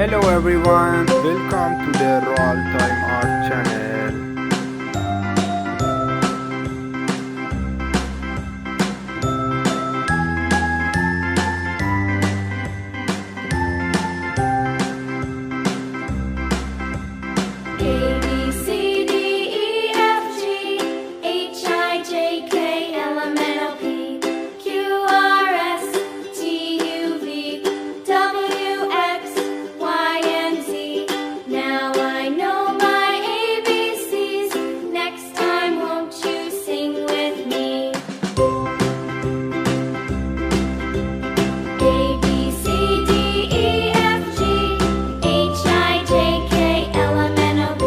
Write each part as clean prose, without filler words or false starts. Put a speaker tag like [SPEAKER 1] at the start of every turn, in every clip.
[SPEAKER 1] Hello everyone, welcome to the RealTime Art channel.
[SPEAKER 2] A, B, C, D, E, F, G, H, I, J, K, L, M, N, O, P, Q, R, S, T, U, V, W, X, Y, and Z. Now I know my ABCs. Next time, won't you sing with me? A, B, C, D, E, F, G, H, I, J, K, L, M, N, O, P,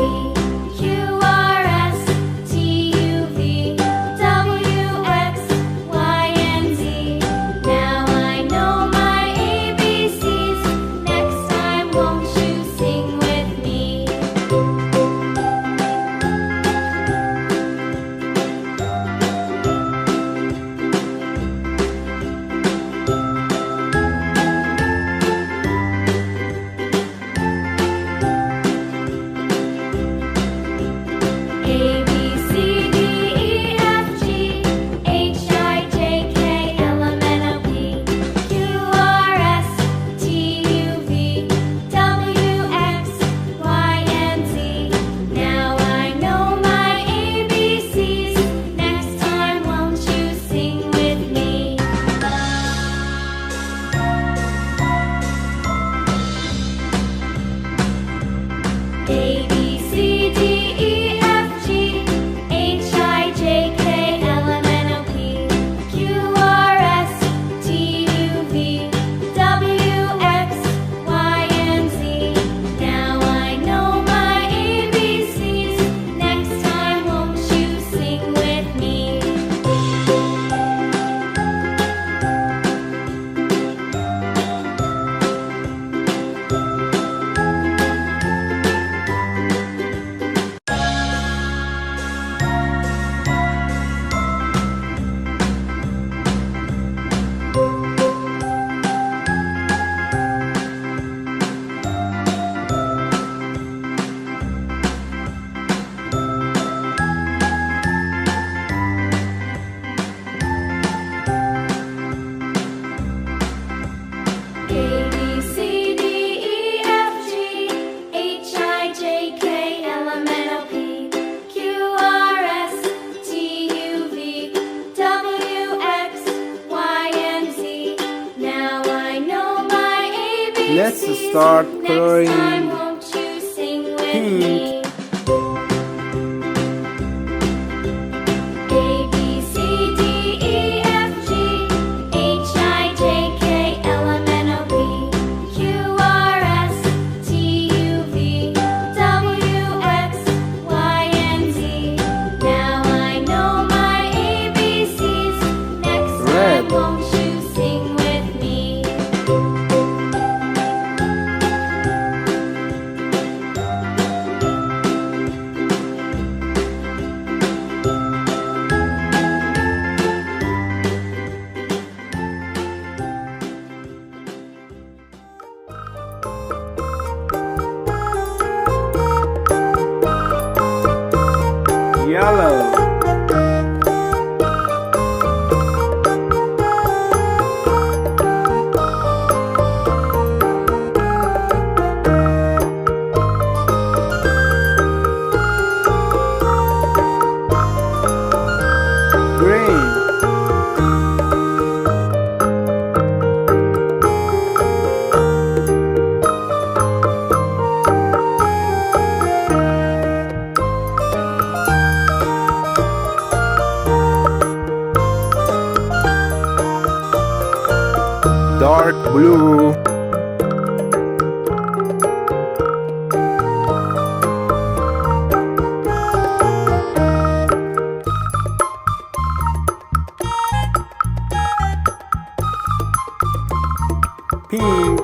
[SPEAKER 2] Q, R, S, T, U, V, W, X, Y, and Z. Now I know my ABCs. Next time, won't you sing with me? A, B, C, D, E, F, G, H, I, J, K, L, M, N, O, P, Q, R, S, T, U, V, W, X, Y, and Z. Now I know my ABCs. Next time, won't you sing with me? A, B, C, D, E, F, G, H, I, J, K, L, M, N, O, P, Q, R, S, T, U, V, W, X, Y, and Z. Now I know my ABCs. Next time, won't you sing with me? A, B, C, D, E, F, G, H, I, J, K, L, M, N, O, P, Q, R, S, T, U, V, W, X, Y, and Z. Now I know my ABCs.
[SPEAKER 1] Let's start
[SPEAKER 2] Next
[SPEAKER 1] coloring
[SPEAKER 2] time, won't you sing with
[SPEAKER 1] pink.
[SPEAKER 2] me? A, B, C, D, E, F, G, H, I, J, K, L, M, N, O, P, Q, R, S, T, U, V, W, X, Y, and Z. Now I know my ABCs. Next
[SPEAKER 1] Red.
[SPEAKER 2] time, won't you sing with me?
[SPEAKER 1] Yellow, green, dark blue, pink,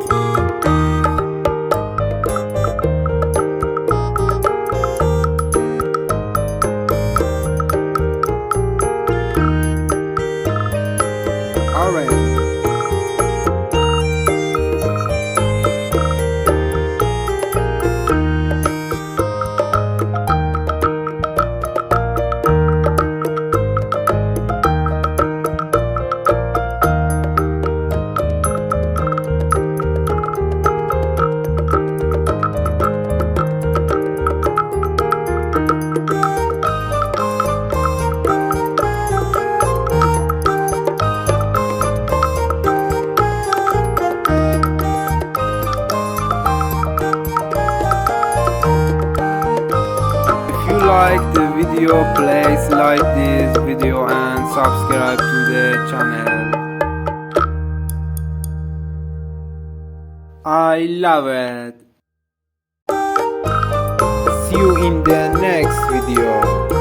[SPEAKER 1] orange, like this video and subscribe to the channel. I love it. See you in the next video.